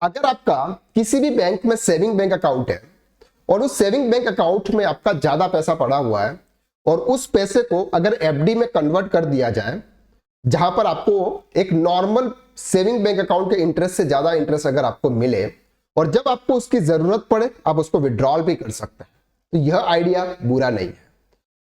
अगर आपका किसी भी बैंक में सेविंग बैंक अकाउंट है और उस सेविंग बैंक अकाउंट में आपका ज्यादा पैसा पड़ा हुआ है और उस पैसे को अगर एफडी में कन्वर्ट कर दिया जाए, जहां पर आपको एक नॉर्मल सेविंग बैंक अकाउंट के इंटरेस्ट से ज्यादा इंटरेस्ट अगर आपको मिले और जब आपको उसकी जरूरत पड़े आप उसको विड्रॉल भी कर सकते हैं, तो यह आइडिया बुरा नहीं है।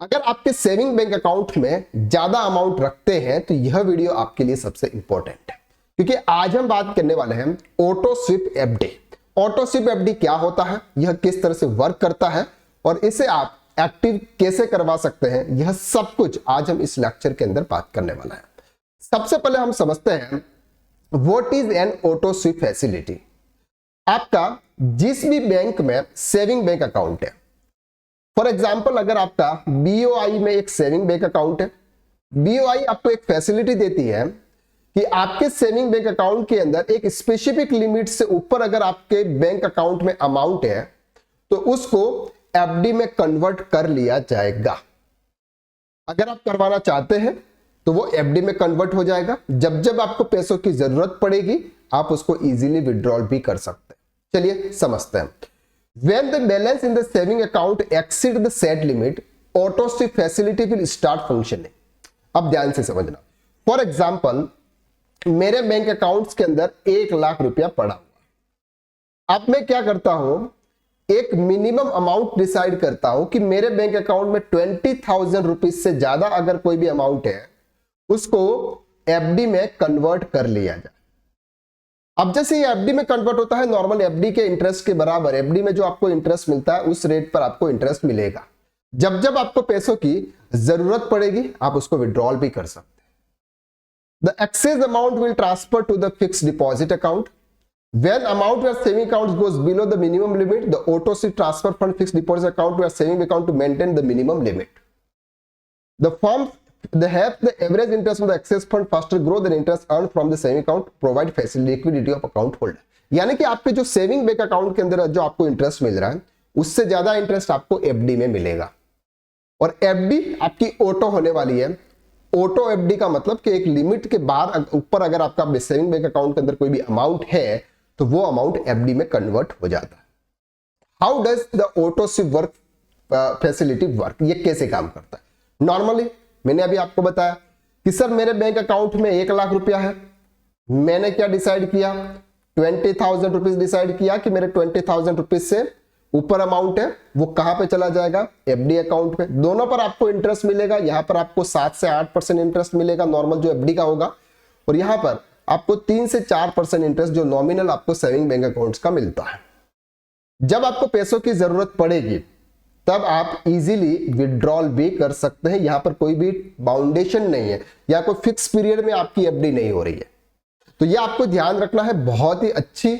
अगर आपके सेविंग बैंक अकाउंट में ज्यादा अमाउंट रखते हैं तो यह वीडियो आपके लिए सबसे इंपॉर्टेंट है, क्योंकि आज हम बात करने वाले हैं auto sweep FD. Auto sweep FD क्या होता है, यह किस तरह से वर्क करता है और इसे आप एक्टिव कैसे करवा सकते हैं, यह सब कुछ आज हम इस लेक्चर के अंदर बात करने वाला है। सबसे पहले हम समझते हैं what is an auto sweep facility. आपका जिस भी बैंक में सेविंग बैंक अकाउंट है, फॉर एग्जाम्पल अगर आपका बीओआई में एक सेविंग बैंक अकाउंट है, बीओआई आपको एक फैसिलिटी देती है कि आपके सेविंग बैंक अकाउंट के अंदर एक स्पेसिफिक लिमिट से ऊपर अगर आपके बैंक अकाउंट में अमाउंट है तो उसको एफडी में कन्वर्ट कर लिया जाएगा। अगर आप करवाना चाहते हैं तो वो एफडी में कन्वर्ट हो जाएगा। जब जब आपको पैसों की जरूरत पड़ेगी आप उसको इजीली विड्रॉल भी कर सकते हैं। चलिए समझते हैं। When the balance in the saving account exceed the set limit, auto sweep facility will start functioning। अब ध्यान से समझना। फॉर एग्जाम्पल मेरे बैंक अकाउंट्स के अंदर 1,00,000 रुपया पड़ा हुआ। अब मैं क्या करता हूं, एक मिनिमम अमाउंट डिसाइड करता हूं कि मेरे बैंक अकाउंट में 20,000 रुपीज से ज्यादा अगर कोई भी अमाउंट है उसको एफडी में कन्वर्ट कर लिया जाए। अब जैसे ये एफडी में कन्वर्ट होता है, नॉर्मल एफडी के इंटरेस्ट के बराबर एफडी में जो आपको इंटरेस्ट मिलता है उस रेट पर आपको इंटरेस्ट मिलेगा। जब जब आपको पैसों की जरूरत पड़ेगी आप उसको विड्रॉल भी कर सकते हैं। The excess amount will transfer to the fixed deposit account. When amount your saving account goes below the minimum limit, the auto sweep transfer from fixed deposit account to your saving account to maintain the minimum limit. The firms they have the average interest on the excess fund faster grow than interest earned from the saving account provide facility liquidity of account holder। यानी कि आपके जो saving bank account के अंदर जो आपको interest मिल रहा है उससे ज्यादा इंटरेस्ट आपको एफडी में मिलेगा और एफडी आपकी ऑटो होने वाली है। ऑटो एफडी का मतलब कि एक लिमिट के बाद ऊपर अगर आपका सेविंग बैंक अकाउंट के अंदर कोई भी अमाउंट है तो वो अमाउंट एफडी में कन्वर्ट हो जाता है। How does the auto sweep work facility work, ये कैसे काम करता है? नॉर्मली मैंने अभी आपको बताया कि सर मेरे बैंक अकाउंट में 1,00,000 रुपया है। मैंने क्या डिसाइड किया, 20,000 रुपीज डिसाइड किया कि मेरे 20,000 रुपीज से ऊपर अमाउंट है वो कहां पे चला जाएगा, एफडी अकाउंट पे। दोनों पर आपको इंटरेस्ट मिलेगा। यहां पर आपको 7 से 8% इंटरेस्ट मिलेगा नॉर्मल जो एफडी का होगा, और यहां पर आपको 3 से 4% इंटरेस्ट जो नॉमिनल आपको सेविंग बैंक अकाउंट्स का मिलता है। जब आपको पैसों की जरूरत पड़ेगी तब आप इजीली विड्रॉल भी कर सकते हैं। यहां पर कोई भी बाउंडेशन नहीं है या कोई फिक्स पीरियड में आपकी एफडी नहीं हो रही है, तो यह आपको ध्यान रखना है। बहुत ही अच्छी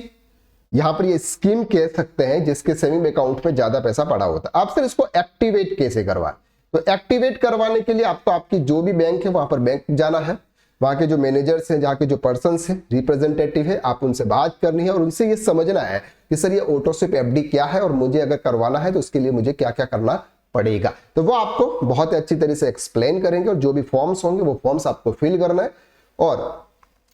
यहां पर ये स्कीम कह सकते हैं जिसके सेविंग अकाउंट में ज्यादा पैसा पड़ा होता है। आप सिर्फ इसको एक्टिवेट कैसे करवाएं, तो एक्टिवेट करवाने के लिए आपको आपकी जो भी बैंक है वहां पर बैंक जाना है। वहां के जो मैनेजर्स हैं, जहां के जो पर्सन्स हैं, रिप्रेजेंटेटिव है, आप उनसे बात करनी है और उनसे ये समझना है कि सर ये ऑटो स्विप एफडी क्या है और मुझे अगर करवाना है तो उसके लिए मुझे क्या क्या करना पड़ेगा। तो वो आपको बहुत अच्छी तरह से एक्सप्लेन करेंगे और जो भी फॉर्म्स होंगे वो फॉर्म्स आपको फिल करना है। और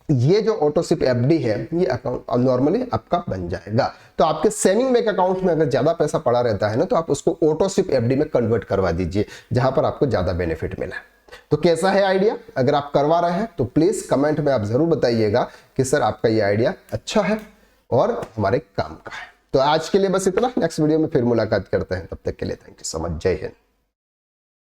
ये जो ऑटो स्विप एफडी है ये अकाउंट नॉर्मली आपका बन जाएगा। तो आपके सेविंग बैंक अकाउंट में अगर ज्यादा पैसा पड़ा रहता है ना तो आप उसको ऑटो स्विप एफडी में कन्वर्ट करवा दीजिए जहां पर आपको ज्यादा बेनिफिट मिला है। तो कैसा है आइडिया? अगर आप करवा रहे हैं तो प्लीज कमेंट में आप जरूर बताइएगा कि सर आपका ये आइडिया अच्छा है और हमारे काम का है। तो आज के लिए बस इतना। नेक्स्ट वीडियो में फिर मुलाकात करते हैं, तब तक के लिए थैंक यू सो मच। जय हिंद।